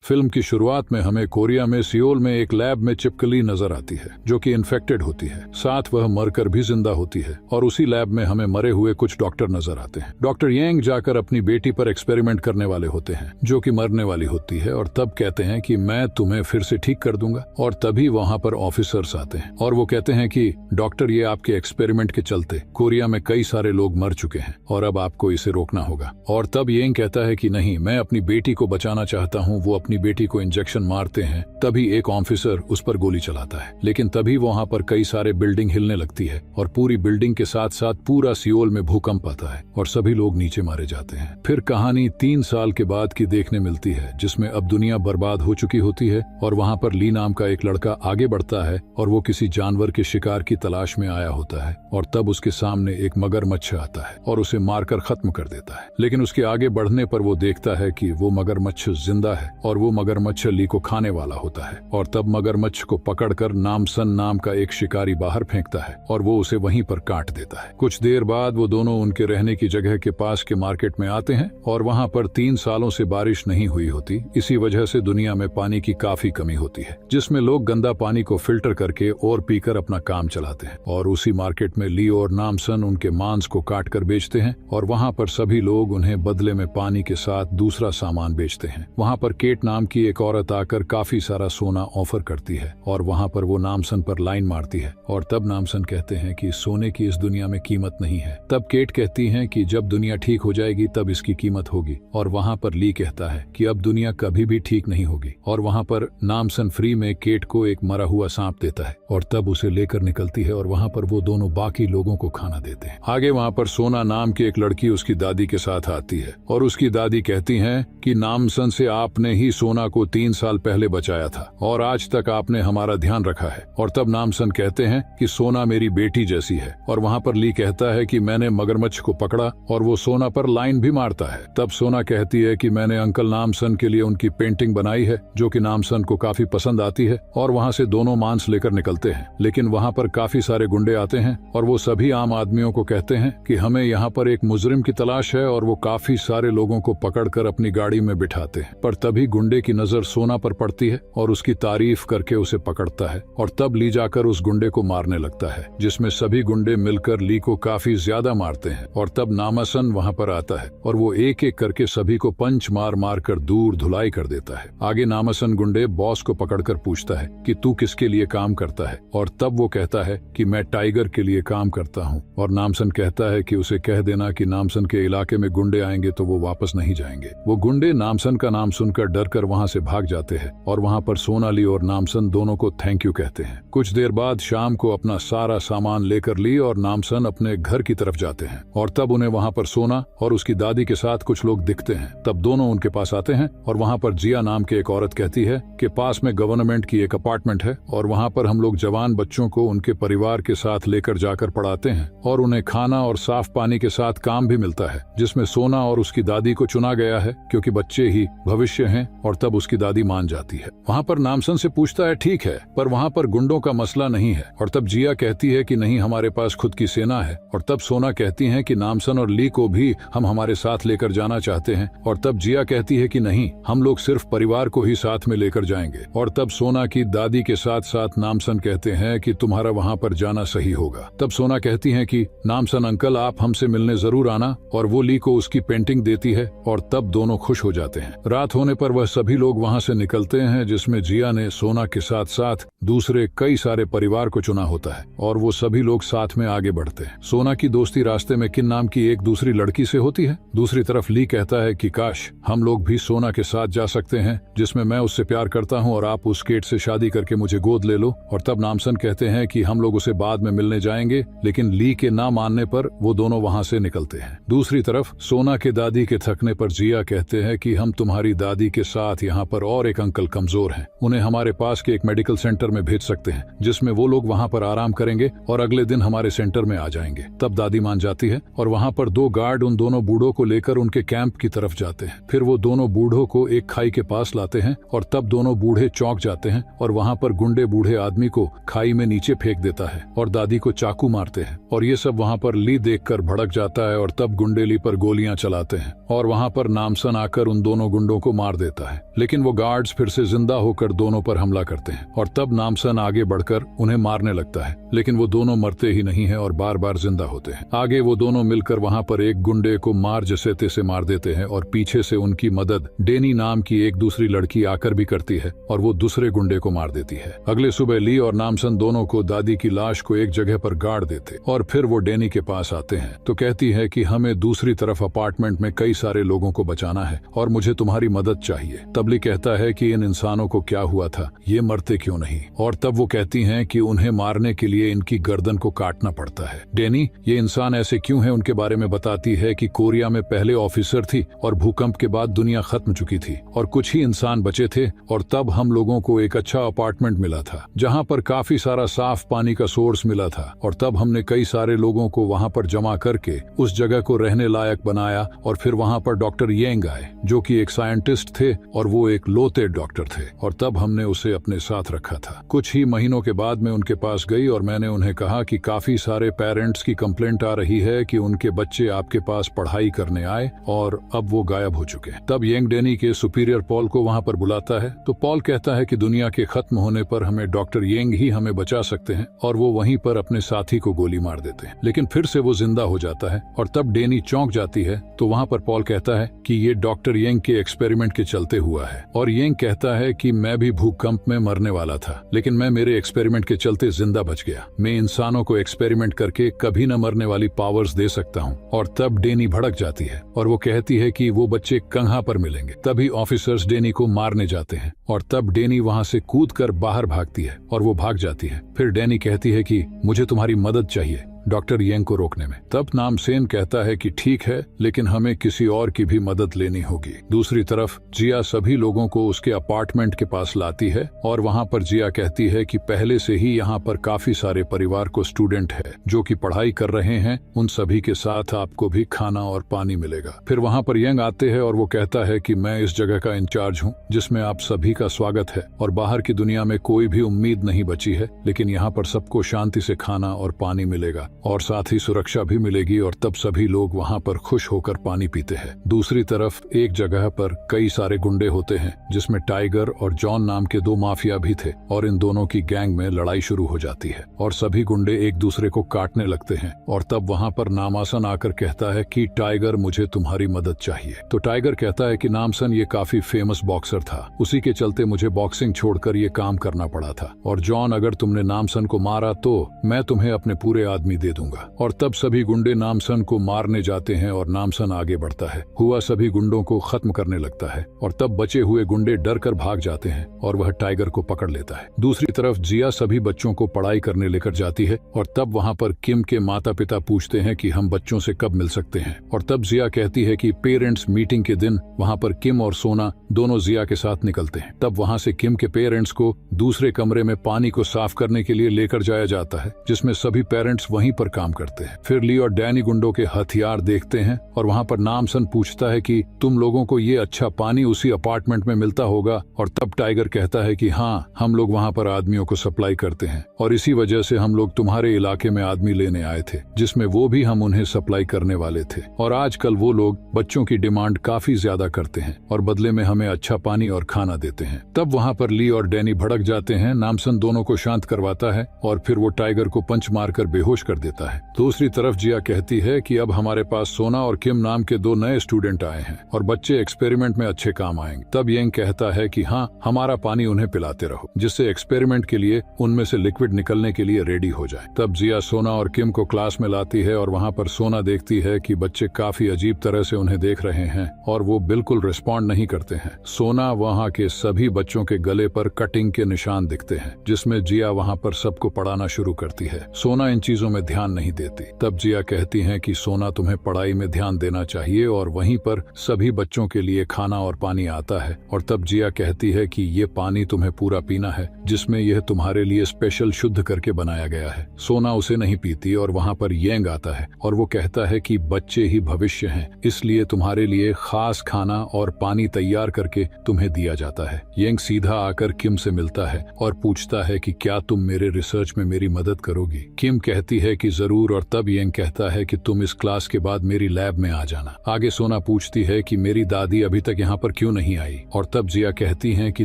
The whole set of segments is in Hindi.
फिल्म की शुरुआत में हमें कोरिया में सियोल में एक लैब में छिपकली नजर आती है जो कि इन्फेक्टेड होती है, साथ वह मरकर भी जिंदा होती है। और उसी लैब में हमें मरे हुए कुछ डॉक्टर नजर आते हैं। डॉक्टर यांग जाकर अपनी बेटी पर एक्सपेरिमेंट करने वाले होते हैं जो कि मरने वाली होती है, और तब कहते हैं कि मैं तुम्हें फिर से ठीक कर दूंगा। और तभी वहाँ पर ऑफिसर्स आते हैं और वो कहते हैं कि डॉक्टर, ये आपके एक्सपेरिमेंट के चलते कोरिया में कई सारे लोग मर चुके हैं और अब आपको इसे रोकना होगा। और तब यांग कहता है कि नहीं, मैं अपनी बेटी को बचाना चाहता हूँ। वो अपनी बेटी को इंजेक्शन मारते हैं, तभी एक ऑफिसर उस पर गोली चलाता है। लेकिन तभी वहाँ पर कई सारे बिल्डिंग हिलने लगती है और पूरी बिल्डिंग के साथ साथ पूरा सियोल में भूकंप आता है और सभी लोग नीचे मारे जाते हैं। फिर कहानी 3 साल के बाद की देखने मिलती है, जिसमें अब दुनिया बर्बाद हो चुकी होती है और वहाँ पर ली नाम का एक लड़का आगे बढ़ता है और वो किसी जानवर के शिकार की तलाश में आया होता है। और तब उसके सामने एक मगरमच्छ आता है और उसे मारकर खत्म कर देता है। लेकिन उसके आगे बढ़ने पर वो देखता है कि वो मगरमच्छ जिंदा है और वो मगरमच्छ ली को खाने वाला होता है। और तब मगरमच्छ को पकड़कर नामसन नाम का एक शिकारी बाहर फेंकता है और वो उसे वहीं पर काट देता है। कुछ देर बाद वो दोनों उनके रहने की जगह के पास के मार्केट में आते हैं और वहाँ पर 3 सालों से बारिश नहीं हुई होती। इसी वजह से दुनिया में पानी की काफी कमी होती है, जिसमें लोग गंदा पानी को फिल्टर करके और पीकर अपना काम चलाते हैं। और उसी मार्केट में ली और नामसन उनके मांस को काट कर बेचते हैं और वहाँ पर सभी लोग उन्हें बदले में पानी के साथ दूसरा सामान बेचते हैं। वहाँ पर केट नाम की एक औरत आकर काफी सारा सोना ऑफर करती है और वहाँ पर वो नामसन पर लाइन मारती है। और तब नामसन कहते हैं कि सोने की इस दुनिया में कीमत नहीं है। तब केट कहती है कि जब दुनिया ठीक हो जाएगी तब इसकी कीमत होगी। और वहाँ पर ली कहता है कि अब दुनिया कभी भी ठीक नहीं होगी। और वहाँ पर नामसन फ्री में केट को एक मरा हुआ सांप देता है और तब उसे लेकर निकलती है और वहाँ पर वो दोनों बाकी लोगों को खाना देते हैं। आगे वहाँ पर सोना नाम की एक लड़की उसकी दादी के साथ आती है और उसकी दादी कहती है कि नामसन से आपने ही सोना को 3 साल पहले बचाया था और आज तक आपने हमारा ध्यान रखा है। और तब नामसन कहते हैं कि सोना मेरी बेटी जैसी है। और वहाँ पर ली कहता है कि मैंने मगरमच्छ को पकड़ा और वो सोना पर लाइन भी मारता है। तब सोना कहती है कि मैंने अंकल नामसन के लिए उनकी पेंटिंग बनाई है जो कि नामसन को काफी पसंद आती है। और वहाँ से दोनों मांस लेकर निकलते हैं। लेकिन वहाँ पर काफी सारे गुंडे आते हैं और वो सभी आम आदमियों को कहते हैं कि हमें यहाँ पर एक मुजरिम की तलाश है, और वो काफी सारे लोगों को पकड़कर अपनी गाड़ी में बिठाते हैं। पर तभी गुंडे की नजर सोना पर पड़ती है और उसकी तारीफ करके उसे पकड़ता है और तब ली जाकर उस गुंडे को मारने लगता है, जिसमें सभी गुंडे मिलकर ली को काफी ज्यादा मारते हैं। और तब नामसन वहाँ पर आता है और वो एक एक करके सभी को पंच मार मार कर दूर धुलाई कर देता है। आगे नामसन गुंडे बॉस को पकड़कर पूछता है कि तू किसके लिए काम करता है। और तब वो कहता है कि मैं टाइगर के लिए काम करता हूँ। और नामसन कहता है कि उसे कह देना कि नामसन के इलाके में गुंडे आएंगे तो वो वापस नहीं जाएंगे। वो गुंडे नामसन का नाम सुनकर डर कर वहाँ से भाग जाते हैं और वहाँ पर सोनाली और नामसन दोनों को थैंक यू कहते हैं। कुछ देर बाद शाम को अपना सारा सामान लेकर ली और नामसन अपने घर की तरफ जाते हैं और तब उन्हें वहाँ पर सोना और उसकी दादी के साथ कुछ लोग दिखते हैं। तब दोनों उनके पास आते हैं और वहाँ पर जिया नाम के एक औरत कहती है कि पास में गवर्नमेंट की एक अपार्टमेंट है और वहाँ पर हम लोग जवान बच्चों को उनके परिवार के साथ लेकर जाकर पढ़ाते हैं और उन्हें खाना और साफ पानी के साथ काम भी मिलता है, जिसमें सोना और उसकी दादी को चुना गया है क्योंकि बच्चे ही भविष्य हैं। और तब उसकी दादी मान जाती है। वहाँ पर नामसन से पूछता है ठीक है, पर वहाँ पर गुंडों का मसला नहीं है। और तब जिया कहती है कि नहीं, हमारे पास खुद की सेना है। और तब सोना कहती है कि नामसन और ली को भी हम हमारे साथ लेकर जाना चाहते हैं। और तब जिया कहती है कि नहीं, हम लोग सिर्फ परिवार को ही साथ में लेकर जाएंगे। और तब सोना की दादी के साथ साथ नामसन कहते हैं कि तुम्हारा वहाँ पर जाना सही होगा। तब सोना कहती है कि नामसन अंकल, आप हमसे मिलने जरूर आना। और वो ली को उसकी पेंटिंग देती है और तब दोनों खुश हो जाते हैं। रात होने पर वह सभी लोग वहाँ से निकलते हैं, जिसमें जिया ने सोना के साथ साथ दूसरे कई सारे परिवार को चुना होता है और वो सभी लोग साथ में आगे बढ़ते हैं। सोना की दोस्ती रास्ते में किन नाम की एक दूसरी लड़की से होती है। दूसरी तरफ ली कहता है कि काश हम लोग भी सोना के साथ जा सकते हैं, जिसमें मैं उससे प्यार करता हूँ और आप उस केट से शादी करके मुझे गोद ले लो। और तब नामसन कहते हैं कि हम लोग उसे बाद में मिलने जाएंगे, लेकिन ली के ना मानने पर वो दोनों वहाँ से निकलते हैं। दूसरी तरफ सोना के दादी के थकने पर जिया कहते हैं कि हम तुम्हारी दादी के साथ यहाँ पर और एक अंकल कमजोर हैं, उन्हें हमारे पास के एक मेडिकल सेंटर में भेज सकते हैं, जिसमें वो लोग वहाँ पर आराम करेंगे और अगले दिन हमारे सेंटर में आ जाएंगे। तब दादी मान जाती है और वहाँ पर 2 गार्ड उन दोनों बूढ़ों को लेकर उनके कैंप की तरफ जाते हैं। फिर वो दोनों बूढ़ों को एक खाई के पास लाते हैं और तब दोनों बूढ़े चौंक जाते हैं और वहाँ पर गुंडे बूढ़े आदमी को खाई में नीचे फेंक देता है और दादी को चाकू मारते हैं। और ये सब वहाँ पर ली देखकर भड़क जाता है और तब गुंडे ली पर गोलियां चलाते हैं और वहाँ पर नामसन आकर उन दोनों गुंडों को मार देता है। है, लेकिन वो गार्ड्स फिर से जिंदा होकर दोनों पर हमला करते हैं और तब नामसन आगे बढ़कर उन्हें मारने लगता है, लेकिन वो दोनों मरते ही नहीं है और बार बार जिंदा होते हैं। आगे वो दोनों मिलकर वहां पर एक गुंडे को मार जैसे तैसे मार देते हैं और पीछे से उनकी मदद डेनी नाम की एक दूसरी लड़की आकर भी करती है और वो दूसरे गुंडे को मार देती है। अगले सुबह ली और नामसन दोनों को दादी की लाश को एक जगह पर गाड़ देते और फिर वो डेनी के पास आते हैं तो कहती है कि हमें दूसरी तरफ अपार्टमेंट में कई सारे लोगों को बचाना है और मुझे तुम्हारी मदद चाहिए। तब ली कहता है कि इन इंसानों को क्या हुआ था, ये मरते क्यों नहीं, और तब वो कहती हैं कि उन्हें मारने के लिए इनकी गर्दन को काटना पड़ता है। डेनी ये इंसान ऐसे क्यों है उनके बारे में बताती है कि कोरिया में पहले ऑफिसर थी और भूकंप के बाद दुनिया खत्म चुकी थी और कुछ ही इंसान बचे थे और तब हम लोगों को एक अच्छा अपार्टमेंट मिला था जहाँ पर काफी सारा साफ पानी का सोर्स मिला था और तब हमने कई सारे लोगों को वहाँ पर जमा करके उस जगह को रहने लायक बनाया और फिर वहाँ पर डॉक्टर येंग आए जो कि एक साइंटिस्ट थे और वो एक लोते डॉक्टर थे और तब हमने उसे अपने साथ रखा था। कुछ ही महीनों के बाद मैं उनके पास गई और मैंने उन्हें कहा कि काफी सारे पेरेंट्स की कंप्लेंट आ रही है कि उनके बच्चे आपके पास पढ़ाई करने आए और अब वो गायब हो चुके हैं। तब येंग डेनी के सुपीरियर पॉल को वहाँ पर बुलाता है तो पॉल कहता है कि दुनिया के खत्म होने पर हमें डॉक्टर येंग ही हमें बचा सकते हैं और वो वहीं पर अपने साथी को गोली मार देते हैं, लेकिन फिर से वो जिंदा हो जाता है और तब डेनी चौंक जाती है तो वहाँ पर पॉल कहता है कि ये डॉक्टर येंग के एक्सपेरिमेंट के चलते हुआ है और येंग कहता है कि मैं भी भूकंप में मरने वाला था लेकिन मैं मेरे एक्सपेरिमेंट के चलते जिंदा बच गया। मैं इंसानों को एक्सपेरिमेंट करके कभी न मरने वाली पावर्स दे सकता हूँ। और तब डेनी भड़क जाती है और वो कहती है कि वो बच्चे कहाँ पर मिलेंगे। तभी ऑफिसर्स डेनी को मारने जाते हैं और तब डेनी वहाँ से कूदकर बाहर भागती है और वो भाग जाती है। फिर डेनी कहती है कि मुझे तुम्हारी मदद चाहिए डॉक्टर येंग को रोकने में। तब नामसेन कहता है कि ठीक है, लेकिन हमें किसी और की भी मदद लेनी होगी। दूसरी तरफ जिया सभी लोगों को उसके अपार्टमेंट के पास लाती है और वहाँ पर जिया कहती है कि पहले से ही यहाँ पर काफी सारे परिवार को स्टूडेंट है जो कि पढ़ाई कर रहे हैं, उन सभी के साथ आपको भी खाना और पानी मिलेगा। फिर वहाँ पर येंग आते हैं और वो कहता है कि मैं इस जगह का इंचार्ज हूँ जिसमें आप सभी का स्वागत है और बाहर की दुनिया में कोई भी उम्मीद नहीं बची है, लेकिन यहाँ पर सबको शांति से खाना और पानी मिलेगा और साथ ही सुरक्षा भी मिलेगी और तब सभी लोग वहाँ पर खुश होकर पानी पीते हैं। दूसरी तरफ एक जगह पर कई सारे गुंडे होते हैं जिसमें टाइगर और जॉन नाम के दो माफिया भी थे और इन दोनों की गैंग में लड़ाई शुरू हो जाती है और सभी गुंडे एक दूसरे को काटने लगते हैं और तब वहाँ पर नामसन आकर कहता है कि टाइगर मुझे तुम्हारी मदद चाहिए। तो टाइगर कहता है कि नामसन ये काफी फेमस बॉक्सर था, उसी के चलते मुझे बॉक्सिंग छोड़कर ये काम करना पड़ा था और जॉन अगर तुमने नामसन को मारा तो मैं तुम्हें अपने पूरे आदमी दे दूंगा। और तब सभी गुंडे नामसन को मारने जाते हैं और नामसन आगे बढ़ता है, हुआ सभी गुंडों को खत्म करने लगता है और तब बचे हुए गुंडे डर कर भाग जाते हैं और वह टाइगर को पकड़ लेता है। दूसरी तरफ जिया सभी बच्चों को पढ़ाई करने लेकर जाती है और तब वहाँ पर किम के माता पिता पूछते हैं कि हम बच्चों से कब मिल सकते हैं और तब जिया कहती है कि पेरेंट्स मीटिंग के दिन वहाँ पर किम और सोना दोनों जिया के साथ निकलते हैं। तब वहाँ से किम के पेरेंट्स को दूसरे कमरे में पानी को साफ करने के लिए लेकर जाया जाता है जिसमें सभी पेरेंट्स वहीं पर काम करते हैं। फिर ली और डैनी गुंडों के हथियार देखते हैं और वहाँ पर नामसन पूछता है कि तुम लोगों को ये अच्छा पानी उसी अपार्टमेंट में मिलता होगा और तब टाइगर कहता है कि हाँ, हम लोग वहाँ पर आदमियों को सप्लाई करते हैं और इसी वजह से हम लोग तुम्हारे इलाके में आदमी लेने आए थे जिसमें वो भी हम उन्हें सप्लाई करने वाले थे और आजकल वो लोग बच्चों की डिमांड काफी ज्यादा करते हैं और बदले में हमें अच्छा पानी और खाना देते हैं। तब वहाँ पर ली और डैनी भड़क जाते हैं। नामसन दोनों को शांत करवाता है और फिर वो टाइगर को पंच मारकर बेहोश कर देता है। दूसरी तरफ जिया कहती है कि अब हमारे पास सोना और किम नाम के दो नए स्टूडेंट आए हैं और बच्चे एक्सपेरिमेंट में अच्छे काम आएंगे। तब येंग कहता है कि हाँ, हमारा पानी उन्हें पिलाते रहो जिससे एक्सपेरिमेंट के लिए उनमें से लिक्विड निकलने के लिए रेडी हो जाए। तब जिया सोना और किम को क्लास में लाती है और वहाँ पर सोना देखती है कि बच्चे काफी अजीब तरह से उन्हें देख रहे हैं और वो बिल्कुल रिस्पॉन्ड नहीं करते हैं। सोना वहाँ के सभी बच्चों के गले पर कटिंग के निशान दिखते हैं जिसमें जिया वहाँ पर सबको पढ़ाना शुरू करती है। सोना इन चीजों में ध्यान नहीं देती। तब जिया कहती हैं कि सोना तुम्हें पढ़ाई में ध्यान देना चाहिए और वहीं पर सभी बच्चों के लिए खाना और पानी आता है और तब जिया कहती है कि ये पानी तुम्हें पूरा पीना है जिसमें यह तुम्हारे लिए स्पेशल शुद्ध करके बनाया गया है। सोना उसे नहीं पीती और वहाँ पर येंग आता है और वो कहता है कि बच्चे ही भविष्य हैं, इसलिए तुम्हारे लिए खास खाना और पानी तैयार करके तुम्हें दिया जाता है। येंग सीधा आकर किम से मिलता है और पूछता है कि क्या तुम मेरे रिसर्च में मेरी मदद करोगी। किम कहती है कि जरूर, और तब यंग कहता है कि तुम इस क्लास के बाद मेरी लैब में आ जाना। आगे सोना पूछती है कि मेरी दादी अभी तक यहाँ पर क्यों नहीं आई, और तब जिया कहती है कि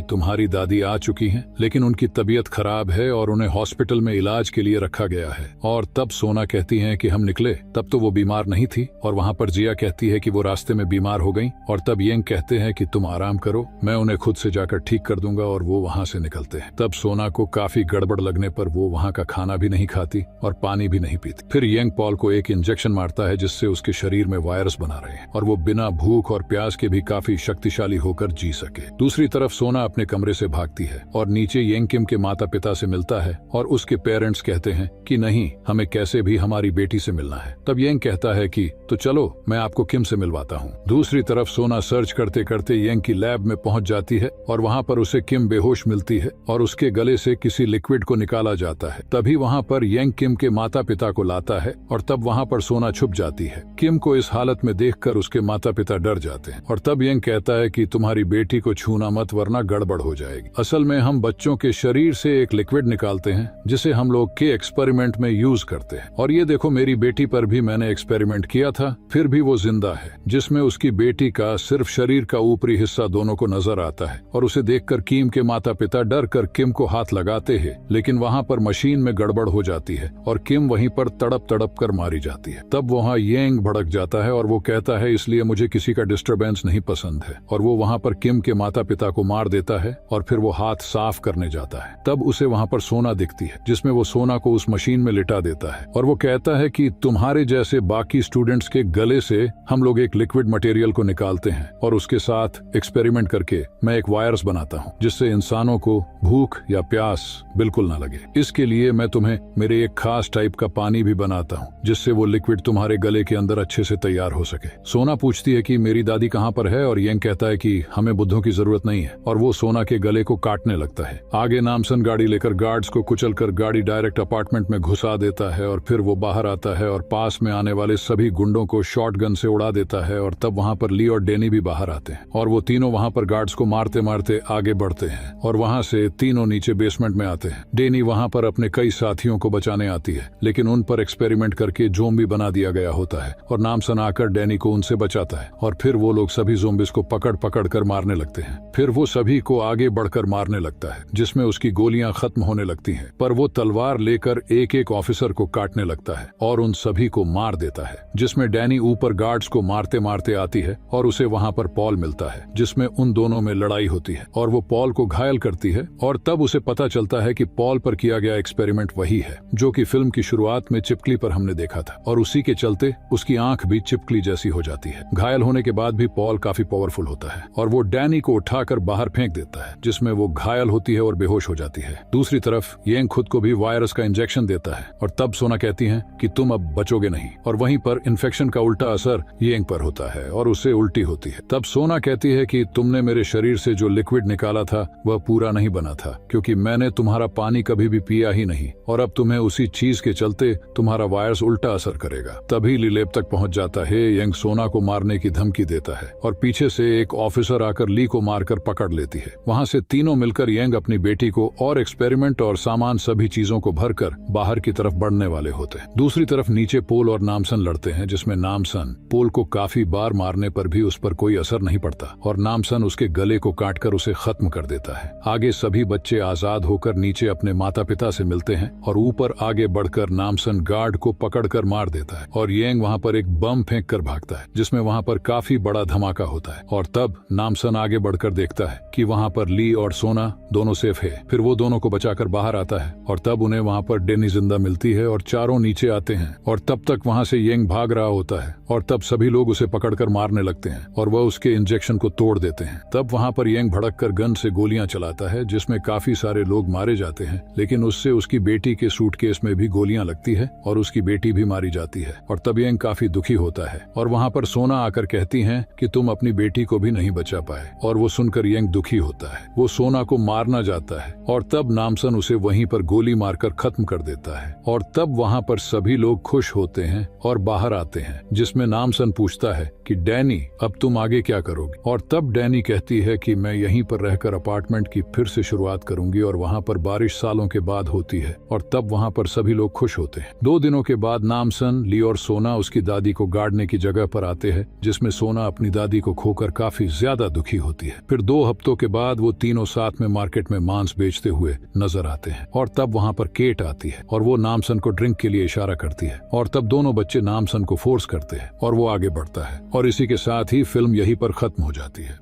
तुम्हारी दादी आ चुकी हैं, लेकिन उनकी तबीयत खराब है और उन्हें हॉस्पिटल में इलाज के लिए रखा गया है। और तब सोना कहती है कि हम निकले तब तो वो बीमार नहीं थी, और वहाँ पर जिया कहती है कि वो रास्ते में बीमार हो गई। और तब यंग कहते हैं कि तुम आराम करो, मैं उन्हें खुद से जाकर ठीक कर दूंगा, और वो वहाँ से निकलते हैं। तब सोना को काफी गड़बड़ लगने पर वो वहाँ का खाना भी नहीं खाती और पानी भी नहीं पीती। फिर यंग पॉल को एक इंजेक्शन मारता है जिससे उसके शरीर में वायरस बना रहे हैं और वो बिना भूख और प्यास के भी काफी शक्तिशाली होकर जी सके। दूसरी तरफ सोना अपने कमरे से भागती है और नीचे यंग किम के माता पिता से मिलता है, और उसके पेरेंट्स कहते हैं कि नहीं, हमें कैसे भी हमारी बेटी से मिलना है। तब यंग कहता है कि तो चलो मैं आपको किम से मिलवाता हूँ। दूसरी तरफ सोना सर्च करते करते यंग की लैब में पहुंच जाती है और वहाँ पर उसे किम बेहोश मिलती है और उसके गले से किसी लिक्विड को निकाला जाता है। तभी वहाँ पर यंग किम के माता पिता को लाता है और तब वहाँ पर सोना छुप जाती है। किम को इस हालत में देखकर उसके माता पिता डर जाते हैं और तब यंग कहता है कि तुम्हारी बेटी को छूना मत वरना गड़बड़ हो जाएगी। असल में हम बच्चों के शरीर से एक लिक्विड निकालते हैं जिसे हम लोग के एक्सपेरिमेंट में यूज करते हैं, और ये देखो मेरी बेटी पर भी मैंने एक्सपेरिमेंट किया था, फिर भी वो जिंदा है। जिसमें उसकी बेटी का सिर्फ शरीर का ऊपरी हिस्सा दोनों को नजर आता है और उसे देखकर किम के माता पिता डर कर किम को हाथ लगाते हैं, लेकिन वहाँ पर मशीन में गड़बड़ हो जाती है और किम वहीं पर तड़प तड़प कर मारी जाती है। तब वहाँ यंग भड़क जाता है और वो कहता है इसलिए मुझे किसी का डिस्टरबेंस नहीं पसंद है, और वो वहाँ पर किम के माता पिता को मार देता है और फिर वो हाथ साफ करने जाता है। तब उसे वहाँ पर सोना दिखती है जिसमें वो सोना को उस मशीन में लिटा देता है और वो कहता है कि तुम्हारे जैसे बाकी स्टूडेंट्स के गले से हम लोग एक लिक्विड मटेरियल को निकालते हैं और उसके साथ एक्सपेरिमेंट करके मैं एक वायरस बनाता हूँ जिससे इंसानों को भूख या प्यास बिल्कुल न लगे। इसके लिए मैं तुम्हें मेरे एक खास टाइप का पानी भी बनाता हूँ जिससे वो लिक्विड तुम्हारे गले के अंदर अच्छे से तैयार हो सके। सोना पूछती है कि मेरी दादी कहाँ पर है और यंग कहता है कि हमें बुद्धों की जरूरत नहीं है, और वो सोना के गले को काटने लगता है। आगे नामसन गाड़ी लेकर गार्ड्स को कुचलकर गाड़ी डायरेक्ट अपार्टमेंट में घुसा देता है और फिर वो बाहर आता है और पास में आने वाले सभी गुंडों को शॉटगन से उड़ा देता है। और तब वहाँ पर ली और डेनी भी बाहर आते हैं और वो तीनों वहाँ पर गार्ड्स को मारते मारते आगे बढ़ते हैं और वहाँ से तीनों नीचे बेसमेंट में आते हैं। डेनी वहाँ पर अपने कई साथियों को बचाने आती है, लेकिन उन पर एक्सपेरिमेंट करके ज़ोंबी बना दिया गया होता है और नामसन आकर डेनी को उनसे बचाता है और फिर वो लोग सभी ज़ोंबीज को पकड़ पकड़ कर मारने लगते हैं। फिर वो सभी को आगे बढ़कर मारने लगता है जिसमें उसकी गोलियां खत्म होने लगती हैं, पर वो तलवार लेकर एक एक ऑफिसर को काटने लगता है और उन सभी को मार देता है, जिसमें डैनी ऊपर गार्ड्स को मारते मारते आती है और उसे वहाँ पर पॉल मिलता है जिसमें उन दोनों में लड़ाई होती है और वो पॉल को घायल करती है। और तब उसे पता चलता है कि पॉल पर किया गया एक्सपेरिमेंट वही है जो कि फिल्म की शुरुआत में चिपकली पर हमने देखा था, और उसी के चलते उसकी आंख भी चिपकली जैसी हो जाती है। घायल होने के बाद भी पॉल काफी पावरफुल होता है और वो डैनी को उठाकर बाहर फेंक देता है जिसमें वो घायल होती है और बेहोश हो जाती है। दूसरी तरफ यंग खुद को भी वायरस का इंजेक्शन देता है और तब सोना कहती है कि तुम अब बचोगे नहीं, और वहीं पर इन्फेक्शन का उल्टा असर यंग पर होता है और उसे उल्टी होती है। तब सोना कहती है कि तुमने मेरे शरीर से जो लिक्विड निकाला था वह पूरा नहीं बना था, क्योंकि मैंने तुम्हारा पानी कभी भी पिया ही नहीं, और अब तुम्हें उसी चीज के चलते तुम्हारा वायरस उल्टा असर करेगा। तभी लीलेब तक पहुंच जाता है। यंग सोना को मारने की धमकी देता है और पीछे से एक ऑफिसर आकर ली को मारकर पकड़ लेती है। वहाँ से तीनों मिलकर यंग अपनी बेटी को और एक्सपेरिमेंट और सामान सभी चीजों को भरकर बाहर की तरफ बढ़ने वाले होते हैं। दूसरी तरफ नीचे पोल और नामसन लड़ते हैं जिसमें नामसन पोल को काफी बार मारने पर भी उस पर कोई असर नहीं पड़ता और नामसन उसके गले को काटकर उसे खत्म कर देता है। आगे सभी बच्चे आजाद होकर नीचे अपने माता पिता से मिलते हैं और ऊपर आगे बढ़कर नामसन गार्ड को पकड़कर मार देता है और यंग वहाँ पर एक बम फेंक कर भागता है जिसमें वहाँ पर काफी बड़ा धमाका होता है। और तब नामसन आगे बढ़कर देखता है कि वहाँ पर ली और सोना दोनों सेफ है। फिर वो दोनों को बचाकर बाहर आता है और तब उन्हें वहाँ पर डेनी जिंदा मिलती है और चारों नीचे आते हैं और तब तक वहाँ से यंग भाग रहा होता है और तब सभी लोग उसे पकड़कर मारने लगते हैं और वह उसके इंजेक्शन को तोड़ देते हैं। तब वहाँ पर यंग भड़क कर गन से गोलियां चलाता है जिसमें काफी सारे लोग मारे जाते हैं, लेकिन उससे उसकी बेटी के सूटकेस में भी गोलियां लगती है और उसकी बेटी भी मारी जाती है। और तब यंग काफी दुखी होता है और वहाँ पर सोना आकर कहती है कि तुम अपनी बेटी को भी नहीं बचा पाए, और वो सुनकर यंग दुखी होता है। वो सोना को मारना जाता है और तब नामसन उसे वहीं पर गोली मारकर खत्म कर देता है। और तब वहाँ पर सभी लोग खुश होते हैं और बाहर आते हैं जिसमें नामसन पूछता है कि डैनी अब तुम आगे क्या करोगे। और तब डैनी कहती है कि मैं यहीं पर रहकर अपार्टमेंट की फिर से शुरुआत करूंगी। और वहाँ पर बारिश सालों के बाद होती है और तब वहाँ पर सभी लोग खुश होते हैं। 2 दिनों के बाद नामसन, ली और सोना उसकी दादी को गाड़ने की जगह पर आते हैं, जिसमें सोना अपनी दादी को खोकर काफी ज्यादा दुखी होती है। फिर 2 हफ्तों के बाद वो तीनों साथ में मार्केट में मांस बेचते हुए नजर आते हैं। और तब वहाँ पर केट आती है और वो नामसन को ड्रिंक के लिए इशारा करती है। और तब दोनों बच्चे नामसन को फोर्स करते हैं और वो आगे बढ़ता है। और इसी के साथ ही फिल्म यहीं पर खत्म हो जाती है।